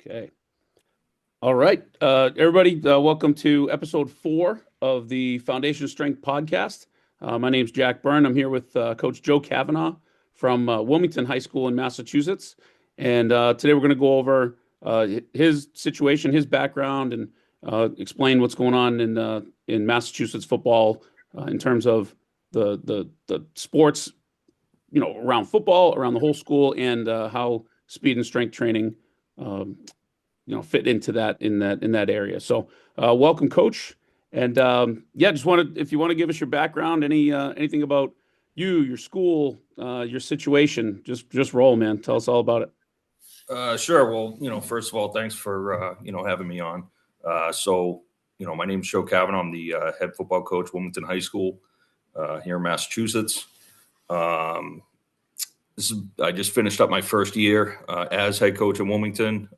Okay. All right. Everybody, welcome to episode 4 of the Foundation Strength podcast. My name's Jack Byrne. I'm here with Coach Joe Cavanaugh from Wilmington High School in Massachusetts. And today we're going to go over his situation, his background, and explain what's going on in Massachusetts football in terms of the sports, around football, around the whole school, and how speed and strength training fit into that in that area. So welcome, Coach. And just wanted, if you want to give us your background, anything about you, your school, your situation, just roll, man. Tell us all about it. Sure. Well, first of all, thanks for having me on. My name's Joe Cavanaugh. I'm the head football coach, Wilmington High School here in Massachusetts. I just finished up my first year as head coach in Wilmington.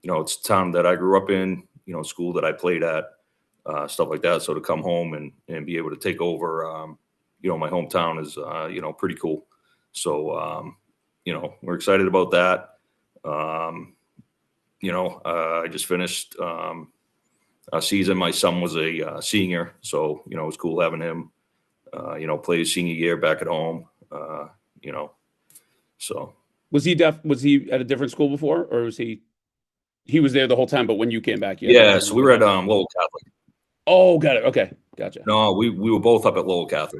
It's a town that I grew up in, school that I played at, stuff like that. So to come home and be able to take over, my hometown is, pretty cool. So, we're excited about that. I just finished a season. My son was a senior, so, it was cool having him, play his senior year back at home, so. Was he at a different school before, or was he was there the whole time, but when you came back? So we were at Lowell Catholic. Oh, got it. Okay, gotcha. No, we were both up at Lowell Catholic.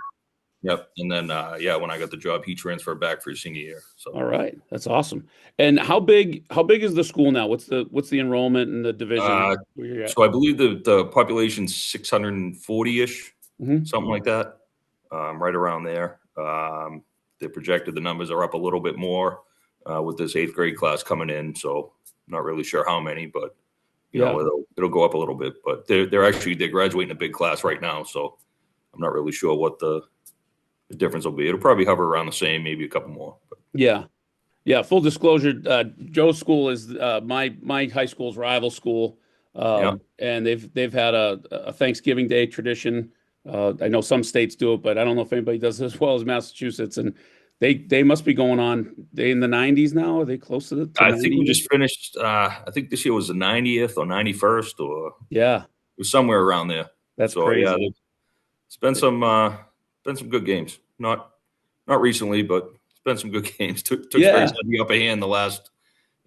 Yep. And then, when I got the job, he transferred back for his senior year. So. All right, that's awesome. And how big is the school now? What's the enrollment and the division? So I believe the population's 640-ish, something like that, right around there. They projected the numbers are up a little bit more with this 8th grade class coming in. So not really sure how many, but it'll go up a little bit. But they're graduating a big class right now, so I'm not really sure what the difference will be. It'll probably hover around the same, maybe a couple more. But. Yeah. Full disclosure, Joe's school is my high school's rival school, and they've had a Thanksgiving Day tradition. I know some states do it, but I don't know if anybody does it as well as Massachusetts. And they must be going on. They in the 90s now? Are they close to the? I think we just finished. I think this year was the 90th or 91st, or it was somewhere around there. That's crazy. Yeah, it's been some good games. Not recently, but it's been some good games. Tewksbury's had the upper hand the last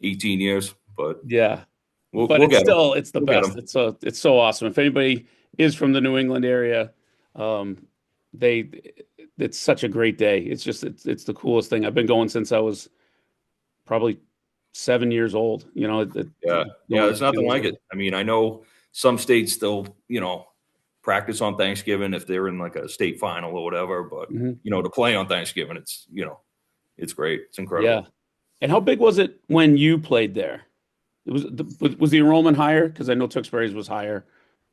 18 years, but it's the best. It's so awesome. If anybody is from the New England area, it's such a great day. It's the coolest thing. I've been going since I was probably 7 years old. There's nothing like it. I mean, I know some states still, practice on Thanksgiving if they're in like a state final or whatever, but to play on Thanksgiving, it's great. It's incredible. Yeah. And how big was it when you played there? Was the enrollment higher? Because I know Tewksbury's was higher.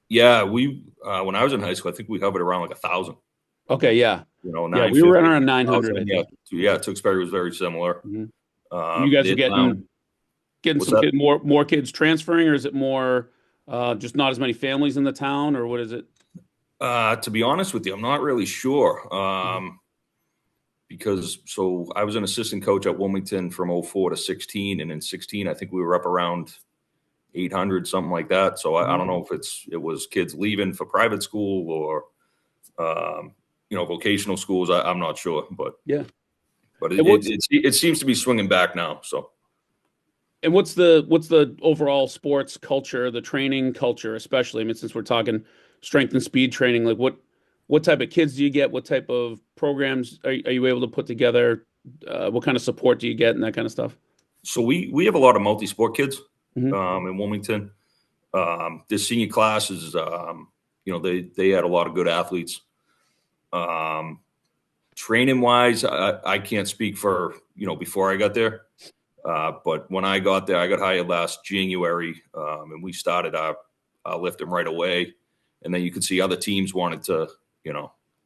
Yeah, we when I was in high school, I think we hovered around like 1,000. Okay, yeah. We were around 900. Yeah, Tewksbury was very similar. You guys are getting some more kids transferring, or is it more just not as many families in the town, or what is it? To be honest with you, I'm not really sure. Because I was an assistant coach at Wilmington from 04 to 16, and in 16, I think we were up around 800, something like that. So I don't know if it was kids leaving for private school or, vocational schools. I'm not sure, but it seems to be swinging back now. So. And what's the overall sports culture, the training culture, especially? I mean, since we're talking strength and speed training, like what type of kids do you get? What type of programs are you able to put together? What kind of support do you get and that kind of stuff? So we have a lot of multi-sport kids in Wilmington. This senior class is, they had a lot of good athletes. Training wise, I can't speak for, before I got there. But when I got there, I got hired last January, and we started our lifting right away. And then you could see other teams wanted to,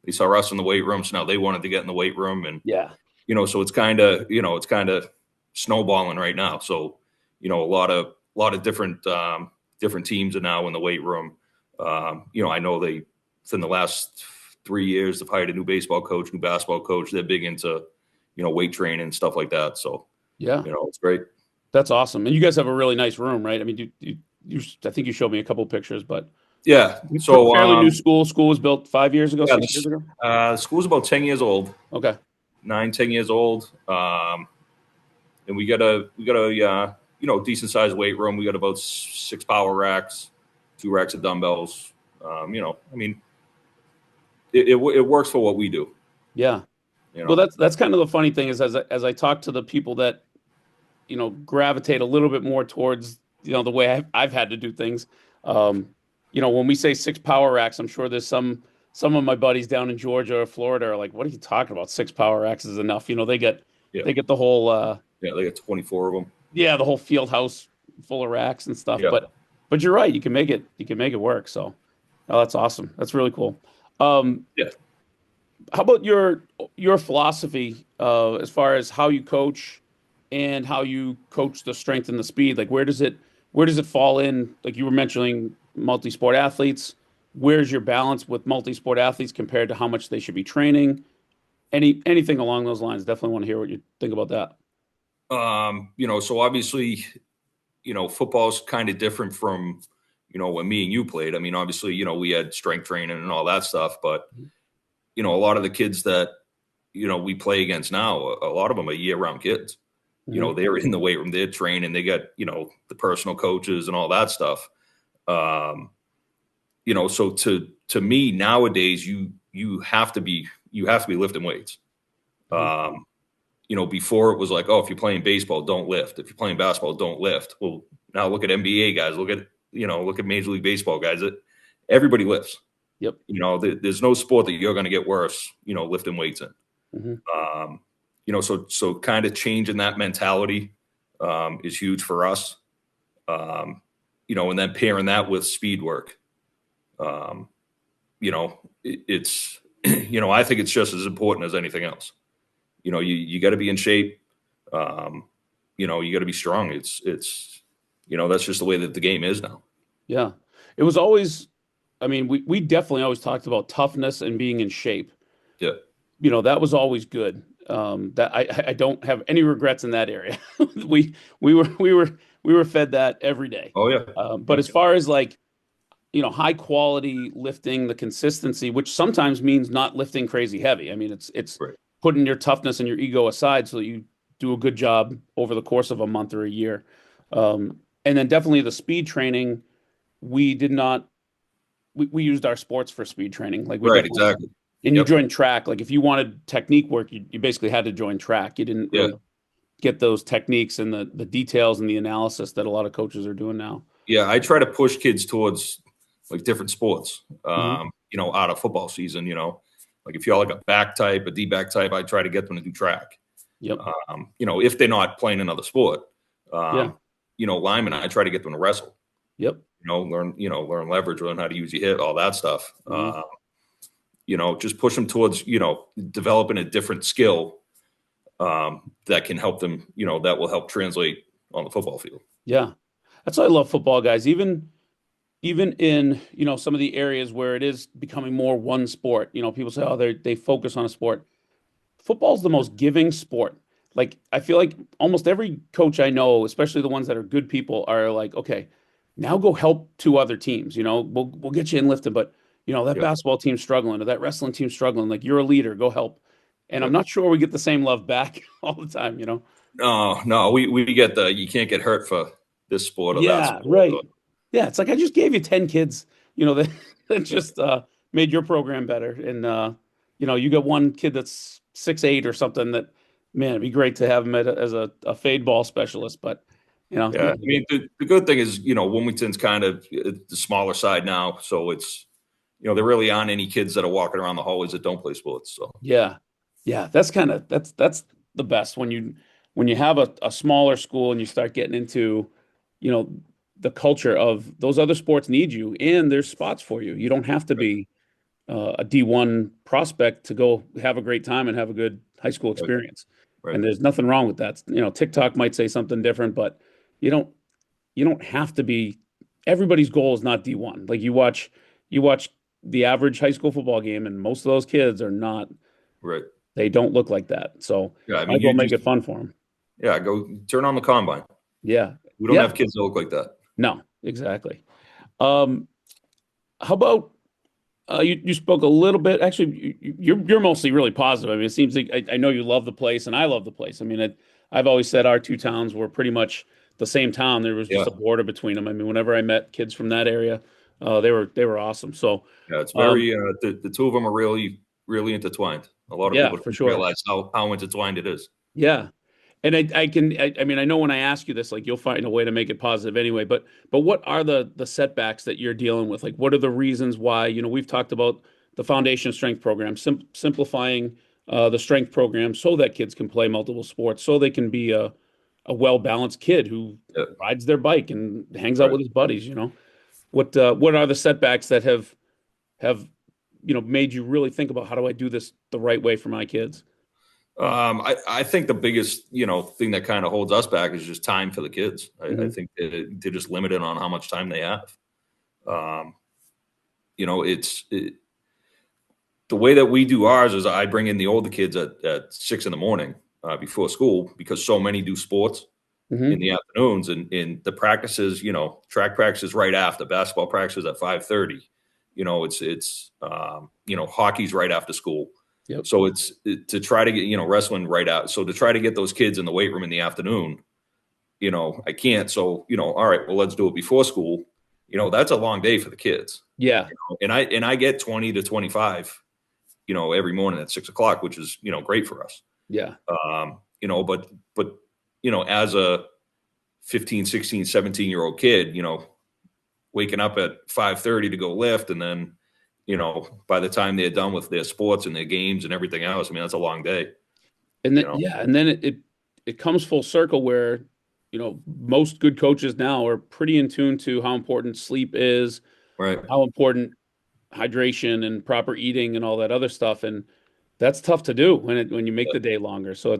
they saw us in the weight room, so now they wanted to get in the weight room. And, so it's kind of snowballing right now. So, a lot of different teams are now in the weight room. I know within the last 3 years, they've hired a new baseball coach, new basketball coach. They're big into, weight training and stuff like that. So, it's great. That's awesome. And you guys have a really nice room, right? I mean, I think you showed me a couple of pictures, but Yeah. So, fairly new school. School was built 5 years ago, yeah, 6 years ago. the school's about 10 years old, Okay. 10 years old. And we got a decent sized weight room. We got about 6 power racks, 2 racks of dumbbells. I mean, it works for what we do. Yeah. You Well, know. that's kind of the funny thing is as I talk to the people that gravitate a little bit more towards the way I've had to do things. Um, when we say 6 power racks, I'm sure there's some of my buddies down in Georgia or Florida are like, "What are you talking about? 6 power racks is enough." They get Yeah. they get the whole Yeah. They got 24 of them. the whole field house full of racks and stuff. Yeah. But you're right, you can make it work. So, oh, that's awesome. That's really cool. Um, Yeah. how about your philosophy as far as how you coach and how you coach the strength and the speed? Like where does it fall in? Like you were mentioning multi-sport athletes. Where's your balance with multi-sport athletes compared to how much they should be training? Anything along those lines? Definitely want to hear what you think about that. So obviously, football's kind of different from, when me and you played. I mean, obviously, we had strength training and all that stuff, but, a lot of the kids that, we play against now, a lot of them are year-round kids. Mhm. They're in the weight room, they're training, they got, the personal coaches and all that stuff. So to me nowadays, you have to be lifting weights. Mhm. Before it was like, oh, if you're playing baseball, don't lift. If you're playing basketball, don't lift. Well, now look at NBA guys, look at Major League Baseball guys. Everybody lifts. Yep. There's no sport that you're going to get worse, lifting weights in. Mhm. So kind of changing that mentality is huge for us. And then pairing that with speed work. It's I think it's just as important as anything else. You got to be in shape. You got to be strong. It's that's just the way that the game is now. Yeah. It was always, I mean, we definitely always talked about toughness and being in shape. Yeah. That was always good. That I don't have any regrets in that area. We we were we were we were fed that every day. Oh yeah. But as far as like, high quality lifting, the consistency, which sometimes means not lifting crazy heavy. I mean, it's Right. putting your toughness and your ego aside so that you do a good job over the course of a month or a year. And then definitely the speed training, we did not we used our sports for speed training. Like we Right. definitely, Exactly. and you Yep. joined track. Like if you wanted technique work, you basically had to join track. You didn't Yeah. really get those techniques and the details and the analysis that a lot of coaches are doing now. Yeah. I try to push kids towards like different sports. Mhm. Out of football season. Like if you're like a back type, a D back type, I try to get them to do track. Yep. If they're not playing another sport, Yeah. linemen, I try to get them to wrestle. Yep. Learn leverage, learn how to use your hip, all that stuff. Mhm. Just push them towards, developing a different skill that can help them, that will help translate on the football field. Yeah. That's why I love football, guys. Even in, some of the areas where it is becoming more one sport, people say, oh, they focus on a sport. Football's the most giving sport. Like I feel like almost every coach I know, especially the ones that are good people, are like, okay, now go help 2 other teams. We'll get you in lifting, but that Yeah. basketball team's struggling or that wrestling team's struggling. Like you're a leader, go help. And I'm Right. not sure we get the same love back all the time. No, we get you can't get hurt for this sport or that Yeah, sport. right. Yeah, it's like I just gave you 10 kids, that just made your program better. And you got one kid that's 6'8" or something that, man, it'd be great to have him as a fade ball specialist. But Yeah, I mean, the good thing is, Wilmington's kind of the smaller side now, so it's, there really aren't any kids that are walking around the hallways that don't play sports. So yeah, yeah, that's the best when you have a smaller school and you start getting into, you know, the culture of those other sports need you and there's spots for you. You don't have to right, be a D1 prospect to go have a great time and have a good high school right, experience. right, And there's nothing wrong with that. TikTok might say something different, but you don't you don't have to be everybody's goal is not D1. Like you watch the average high school football game and most of those kids are not right. they don't look like that. So Yeah, I might mean, as well make it fun for them. yeah, go turn on the combine. Yeah. We don't Yeah. have kids that look like that. No, exactly. Um, how about you spoke a little bit. Actually, you're mostly really positive. I mean, it seems like I know you love the place, and I love the place. I mean, I've always said our two towns were pretty much the same town. There was just Yeah. a border between them. I mean, whenever I met kids from that area, they were awesome. So, Yeah. It's um, very, the two of them are really, really intertwined. A lot of yeah, people for don't sure. realize how intertwined it is. Yeah. And I mean, I know when I ask you this, like you'll find a way to make it positive anyway, but what are the setbacks that you're dealing with? Like, what are the reasons why, we've talked about the foundation strength program, simplifying the strength program so that kids can play multiple sports, so they can be a well-balanced kid who Yeah. rides their bike and hangs out Right. with his buddies. What are the setbacks that have made you really think about how do I do this the right way for my kids? I think the biggest, thing that kind of holds us back is just time for the kids. I Hmm. think that they're just limited on how much time they have. Um, the way that we do ours is I bring in the older kids at 6 in the morning before school because so many do sports in Hmm. the afternoons and the practices, track practices right after basketball practices at 5:30. Hockey's right after school. Yep. So to try to get, wrestling right out. So to try to get those kids in the weight room in the afternoon, I can't. So, all right, well, let's do it before school. That's a long day for the kids. Yeah. And I get 20 to 25, every morning at 6 o'clock, which is, great for us. Yeah. But as a 15, 16, 17-year-old kid, waking up at 5:30 to go lift. And then, by the time they're done with their sports and their games and everything else, I mean, that's a long day, And you then know? yeah, and then it comes full circle where, most good coaches now are pretty in tune to how important sleep is, Right. how important hydration and proper eating and all that other stuff. And that's tough to do when you make the day longer. So Right.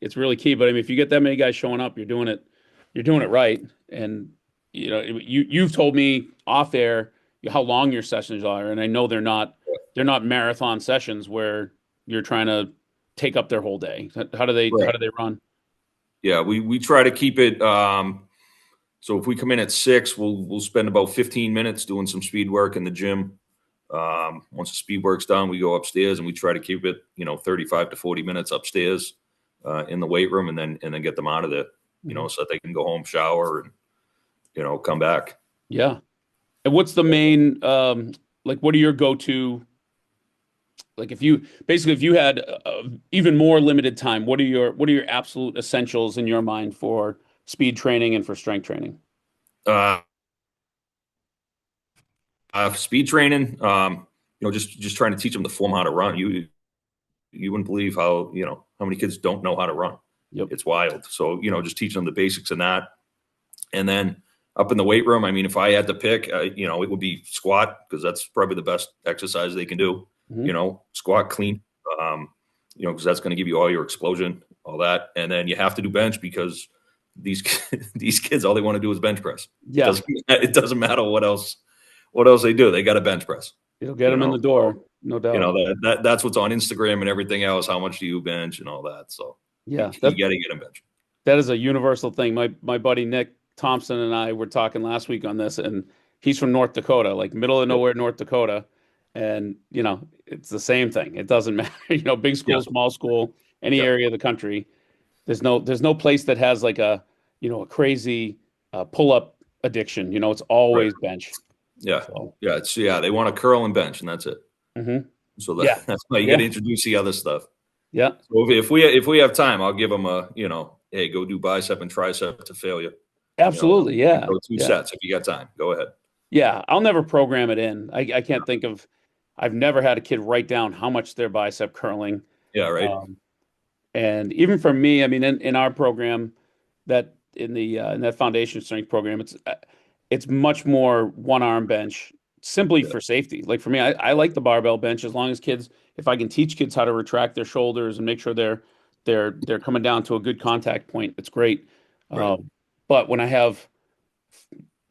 it's really key. But I mean, if you get that many guys showing up, you're doing it right. And you've told me off air how long your sessions are, and I know they're not marathon sessions where you're trying to take up their whole day. How do they how Right. do they run? Yeah. We try to keep it. So if we come in at 6, we'll spend about 15 minutes doing some speed work in the gym. Once the speed work's done, we go upstairs and we try to keep it, 35 to 40 minutes upstairs in the weight room, and then get them out of there, Mhm. so that they can go home, shower, and come back. Yeah. And what's the main like what are your go-to like if you had even more limited time, what are your absolute essentials in your mind for speed training and for strength training? Uh, Speed training, just trying to teach them the form how to run. You wouldn't believe how many kids don't know how to run. Yep. It's wild. So just teaching them the basics in that, and then up in the weight room. I mean, if I had to pick, it would be squat because that's probably the best exercise they can do. Hmm. Squat clean, um, because that's going to give you all your explosion, all that, and then you have to do bench because these these kids all they want to do is bench press. It Yeah. doesn't matter what else they do. They got a bench press. It'll get You them in know, the so, door, no doubt. that's what's on Instagram and everything else. How much do you bench and all that? So you, Yeah. you got to get a bench. That is a universal thing. My buddy Nick Thompson and I were talking last week on this, and he's from North Dakota, like middle of Yeah, nowhere, North Dakota. And it's the same thing. It doesn't matter, big yeah, school, small school, any yeah, area of the country. There's no place that has like a crazy pull-up addiction. It's right, always bench. yeah, So, yeah. They want to curl and bench, and that's it. mhm. So Yeah, that's why you got yeah, to introduce the other stuff. yeah. So if we have time, I'll give them hey, go do bicep and tricep to failure. Absolutely. Yeah, Go two yeah. sets if you got time. Go ahead. Yeah, I'll never program it in. I can't think of. I've never had a kid write down how much their bicep curling. Yeah, right. Um, and even for me, I mean, in our program, that in that foundation strength program, it's much more one arm bench simply Yeah, for safety. Like for me, I like the barbell bench as long as kids, if I can teach kids how to retract their shoulders and make sure they're coming down to a good contact point, it's great. right. But when I have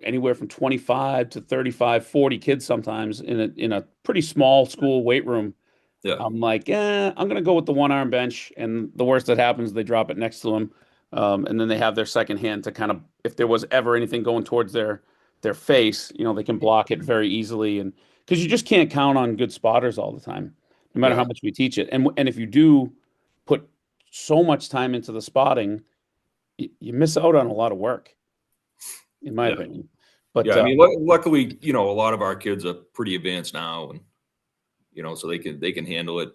anywhere from 25 to 35, 40 kids sometimes in a pretty small school weight room, Yeah, I'm like, I'm gonna go with the one arm bench, and the worst that happens, they drop it next to them. And then they have their second hand to kind of, if there was ever anything going towards their face, they can block it very easily. And because you just can't count on good spotters all the time, no matter how Yeah. much we teach it. And if you do put so much time into the spotting, you miss out on a lot of work, in my Yeah. opinion. But Yeah. I mean, luckily, a lot of our kids are pretty advanced now, and so they can handle it.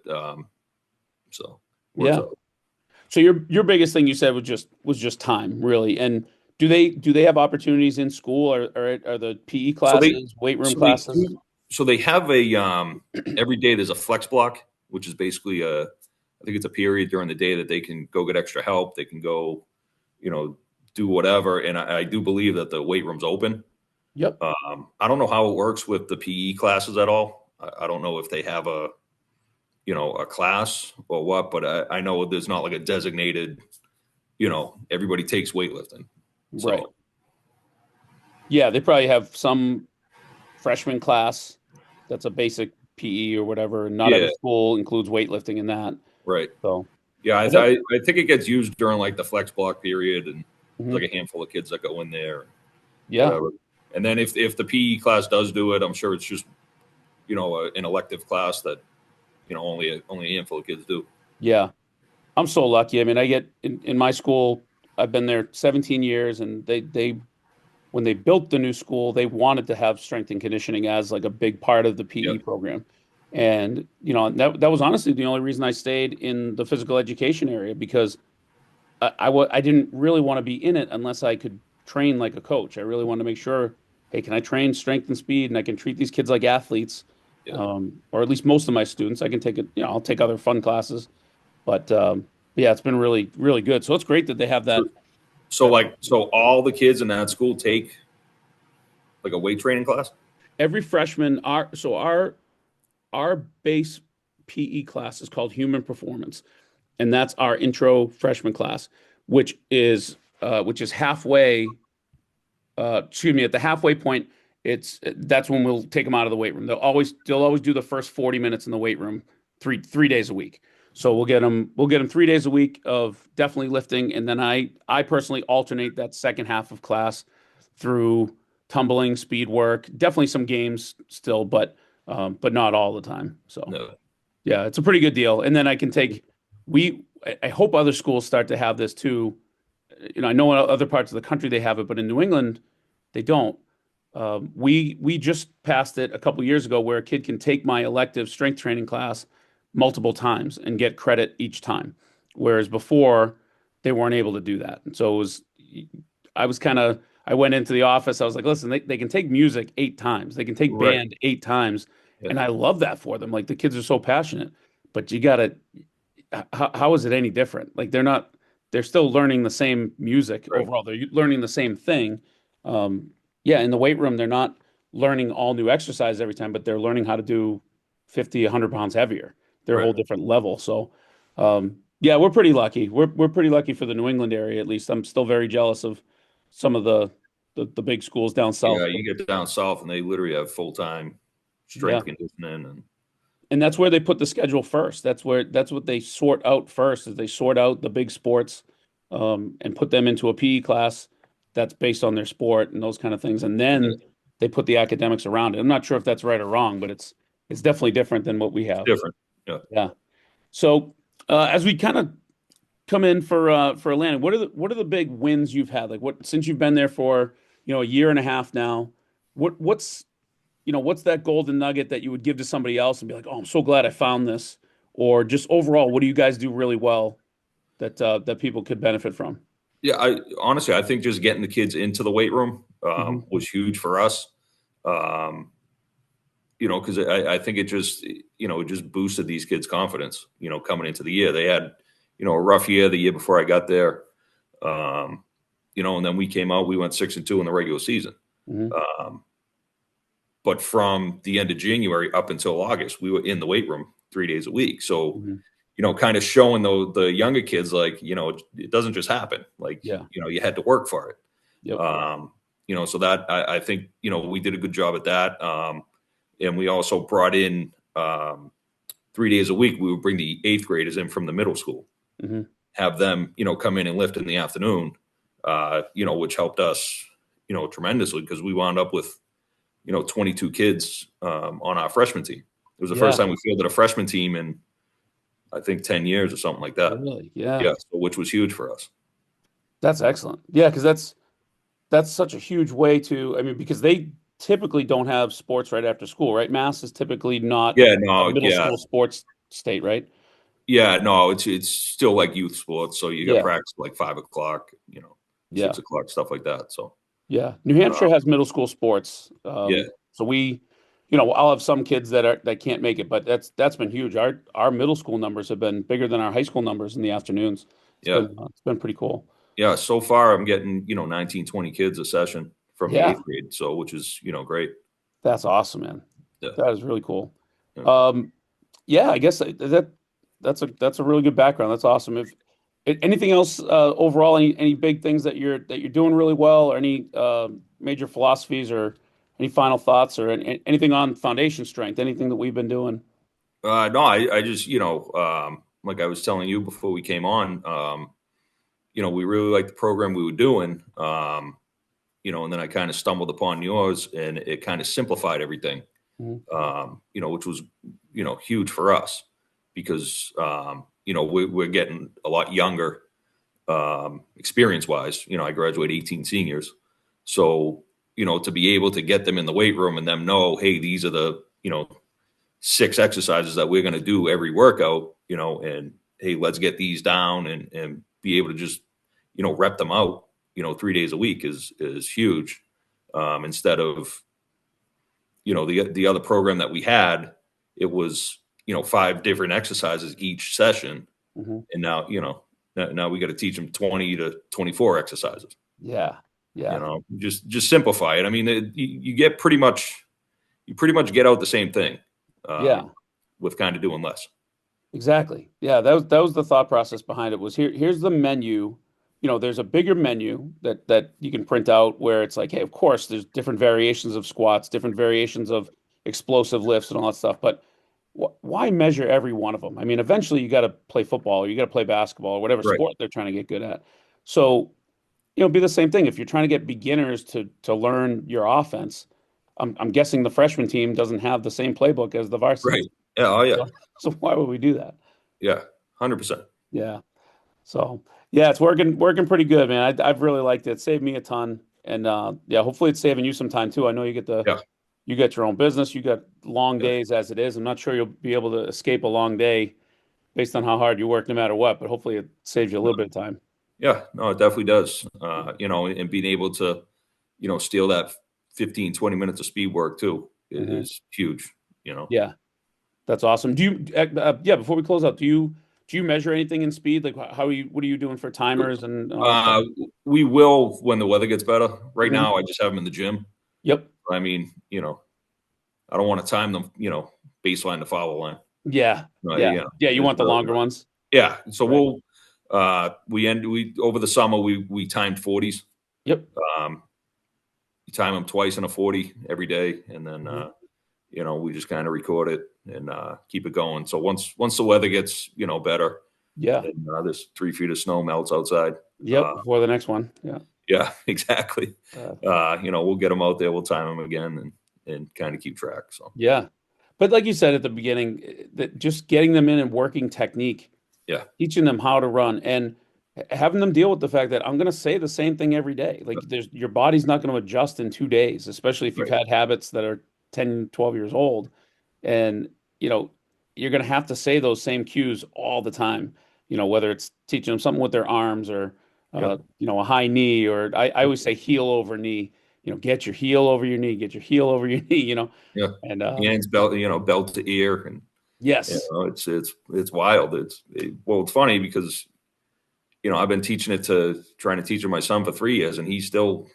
So works yeah. out. So your biggest thing you said was just time, really. And do they have opportunities in school, or are the PE So they classes, weight room so they classes? do so they have a every day there's a flex block, which is basically I think it's a period during the day that they can go get extra help. They can go, do whatever. And I do believe that the weight room's open. Yep. I don't know how it works with the PE classes at all. I don't know if they have a class or what, but I know there's not like a designated, everybody takes weightlifting. Right. So Yeah, they probably have some freshman class that's a basic PE or whatever, and not yeah, every school includes weightlifting in that. right. So, Yeah, but that, I think it gets used during like the flex block period, and there's mhm. like a handful of kids that go in there, Yeah, whatever. And then if the PE class does do it, I'm sure it's just an elective class that only a handful of kids do. yeah. I'm so lucky. I mean, I get in my school, I've been there 17 years, and they when they built the new school, they wanted to have strength and conditioning as like a big part of the PE Yep. program. And that was honestly the only reason I stayed in the physical education area, because I didn't really want to be in it unless I could train like a coach. I really wanted to make sure, hey, can I train strength and speed, and I can treat these kids like athletes, Yeah. or at least most of my students. I can take it, I'll take other fun classes, but yeah, it's been really, really good. So it's great that they have So, that. so all the kids in that school take like a weight training class. Every freshman, our base PE class is called Human Performance, and that's our intro freshman class, which is halfway. Excuse me, at the halfway point, that's when we'll take them out of the weight room. They'll always do the first 40 minutes in the weight room, three days a week. So we'll get them 3 days a week of definitely lifting, and then I personally alternate that second half of class through tumbling, speed work, definitely some games still, but not all the time. So No. yeah, it's a pretty good deal. And then I can take we I hope other schools start to have this too. I know in other parts of the country they have it, but in New England they don't. We just passed it a couple years ago where a kid can take my elective strength training class multiple times and get credit each time, whereas before they weren't able to do that. And so I went into the office. I was like, listen, they can take music 8 times, they can take Right. band 8 times, Yeah. and I love that for them. Like, the kids are so passionate, but you gotta how is it any different? Like, they're still learning the same music Right. overall. They're learning the same thing. Yeah, in the weight room, they're not learning all new exercise every time, but they're learning how to do 50, 100 pounds heavier. They're a Right. whole different level. So, yeah, we're pretty lucky. We're pretty lucky for the New England area, at least. I'm still very jealous of some of the big schools down Yeah, south. But you get down south and they literally have full time yeah, strength conditioning and and that's where they put the schedule first. That's what they sort out first, is they sort out the big sports, and put them into a PE class that's based on their sport and those kind of things, and yeah, then they put the academics around it. I'm not sure if that's right or wrong, but it's definitely different than what we it's have. different. Yeah. Yeah. So as we kind of come in for Atlanta, what are the big wins you've had? Like, what, since you've been there for a year and a half now, what's that golden nugget that you would give to somebody else and be like, oh, I'm so glad I found this? Or just overall, what do you guys do really well that people could benefit from? Yeah, I honestly, I think just getting the kids into the weight room Hmm. was huge for us. Um, because I think it just boosted these kids' confidence. Coming into the year, they had a rough year the year before I got there. Um, and then we came out, we went 6-2 in the regular season. Hmm. Um, but from the end of January up until August, we were in the weight room 3 days a week. So Hmm. kind of showing the younger kids, like, it doesn't just happen. Like, Yeah. you had to work for it. Yep. So that I think, we did a good job at that. And we also brought in 3 days a week. We would bring the eighth graders in from the middle school, Hmm. have them, come in and lift in the afternoon, which helped us, tremendously because we wound up with, 22 kids on our freshman team. It was the first Yeah. time we fielded a freshman team in, I think, 10 years or something like that. Really? Yeah. Yeah, so, which was huge for us. That's excellent. Yeah, because that's such a huge way to, I mean, because they typically don't have sports right after school, right? Mass is typically not Yeah, a no, middle yeah, school sports state, right? yeah, no, it's still like youth sports. So you got Yeah. practice like 5 o'clock, Yeah. 6 o'clock, stuff like that. So Yeah. New Hampshire uh, has middle school sports. yeah, So I'll have some kids that can't make it, but that's been huge. Our middle school numbers have been bigger than our high school numbers in the afternoons. yeah, It's been pretty cool. yeah. So far, I'm getting 19, 20 kids a session from the Yeah. eighth grade. So which is great. That's awesome, man. Yeah, That is really cool. yeah. Um, yeah, I guess that's a really good background. That's awesome. If anything else overall, any big things that you're doing really well, or any major philosophies, or any final thoughts, or anything on foundation strength, anything that we've been doing? No, I just like I was telling you before we came on, we really liked the program we were doing. And then I kind of stumbled upon yours, and it kind of simplified everything. Mhm. Which was, huge for us because, we're getting a lot younger, experience wise. I graduated 18 seniors. So, to be able to get them in the weight room and them know, hey, these are the, 6 exercises that we're going to do every workout, and hey, let's get these down and be able to just, rep them out, 3 days a week is huge. Instead of, the other program that we had, it was 5 different exercises each session, Mhm. and now we got to teach them 20 to 24 exercises. Yeah, yeah, Just simplify it. I mean, you get pretty much get out the same thing, yeah. with kind of doing less. Exactly. Yeah, that was the thought process behind it. Was here's the menu. There's a bigger menu that you can print out where it's like, hey, of course, there's different variations of squats, different variations of explosive lifts and all that stuff. But why measure every one of them? I mean, eventually you got to play football, or you got to play basketball, or whatever Right. sport they're trying to get good at. So, be the same thing. If you're trying to get beginners to learn your offense, I'm guessing the freshman team doesn't have the same playbook as the varsity Right. team. Yeah. Oh yeah. So why would we do that? Yeah. 100%. Yeah. So yeah, it's working pretty good, man. I've really liked it. It saved me a ton, and yeah, hopefully it's saving you some time too. I know Yeah. you get your own business, you got long Yeah. days as it is. I'm not sure you'll be able to escape a long day based on how hard you work, no matter what. But hopefully it saves you a little bit of time. Yeah. No, it definitely does. And being able to, steal that 15, 20 minutes of speed work too Hmm. is huge. Yeah, that's awesome. Yeah, before we close out, do you measure anything in speed? Like what are you doing for timers and all that stuff? Uh, we will when the weather gets better. Right Hmm. now, I just have them in the gym. Yep. I mean, I don't want to time them, baseline to foul line. Yeah. Yeah. Yeah, Yeah. You it's want the longer ones, yeah. So right? we over the summer we timed 40s. Yep. Um, you time them twice in a 40 every day, and then Mhm. we just kind of record it and keep it going. So once the weather gets better, Yeah. and this 3 feet of snow melts outside. Yep. Before the next one. Yeah. Yeah, exactly. Uh, We'll get them out there, we'll time them again, and kind of keep track. So yeah. But like you said at the beginning, that just getting them in and working technique, yeah, teaching them how to run, and having them deal with the fact that I'm going to say the same thing every day. Like your body's not going to adjust in 2 days, especially if you've right, had habits that are 10, 12 years old. And, you're going to have to say those same cues all the time, whether it's teaching them something with their arms, or, yeah, a high knee, or I always say heel over knee, get your heel over your knee, get your heel over your knee, yeah. and, Hands, belt, belt to ear, and yes. it's wild. It's funny because I've been trying to teach it my son for 3 years, and he's still,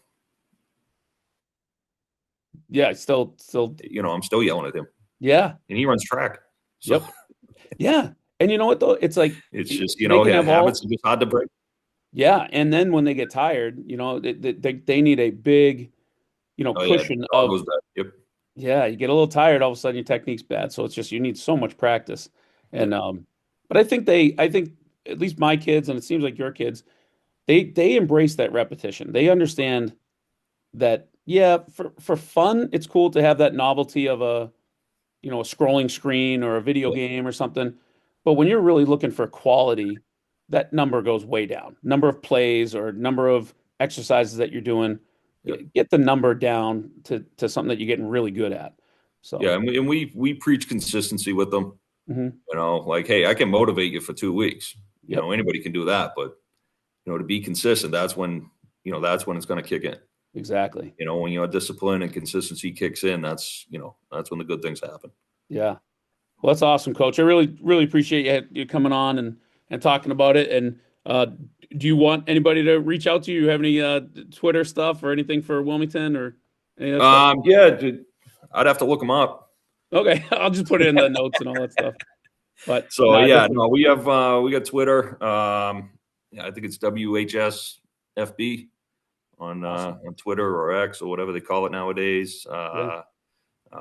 Yeah, it's still, I'm still yelling at him, yeah, and he runs track. So yep, yeah. And you know what though? It's like it's just they can yeah, have habits all, are just hard to break. yeah. And then when they get tired, they need a big, Oh yeah, cushion all of, goes back. Yep. yeah. You get a little tired, all of a sudden your technique's bad. So it's just you need so much practice. Yeah. And but I think at least my kids, and it seems like your kids, they embrace that repetition. They understand that, yeah, for fun, it's cool to have that novelty of a scrolling screen or a video Yeah. game or something. But when you're really looking for quality, that number goes way down. Number of plays or number of exercises that you're doing, Yeah. get the number down to something that you're getting really good at. Yeah, So, and we preach consistency with them. mhm. Like, hey, I can motivate you for 2 weeks. Yep, Anybody can do that, but to be consistent, that's when it's going to kick in. exactly. When your discipline and consistency kicks in, that's when the good things happen. Yeah. Well, that's awesome, Coach. I really, really appreciate you coming on and talking about it. And do you want anybody to reach out to you? You have any Twitter stuff or anything for Wilmington or any of that stuff? Yeah, dude, I'd have to look them up. Okay, I'll just put it in the notes and all that stuff. But So no, yeah, no, we got Twitter. Yeah, I think it's WHSFB on awesome. on Twitter or X or whatever they call it nowadays. Yeah,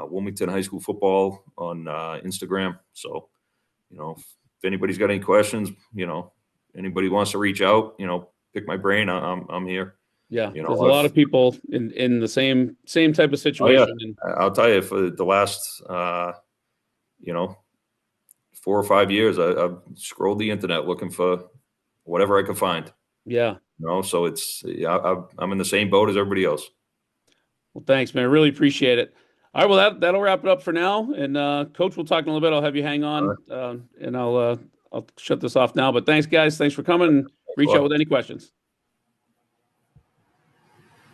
Wilmington High School Football on Instagram. So, if anybody's got any questions, anybody wants to reach out, pick my brain. I'm here. yeah. There's a lot of people in the same type of Oh yeah, situation. And I'll tell you, for the last 4 or 5 years, I've scrolled the internet looking for whatever I could find. yeah. So I'm in the same boat as everybody else. Well, thanks, man. I really appreciate it. All right, well that'll wrap it up for now. And Coach, we'll talk in a little bit. I'll have you hang on, and I'll shut this off now. But thanks, guys. Thanks for coming. And reach out with any questions.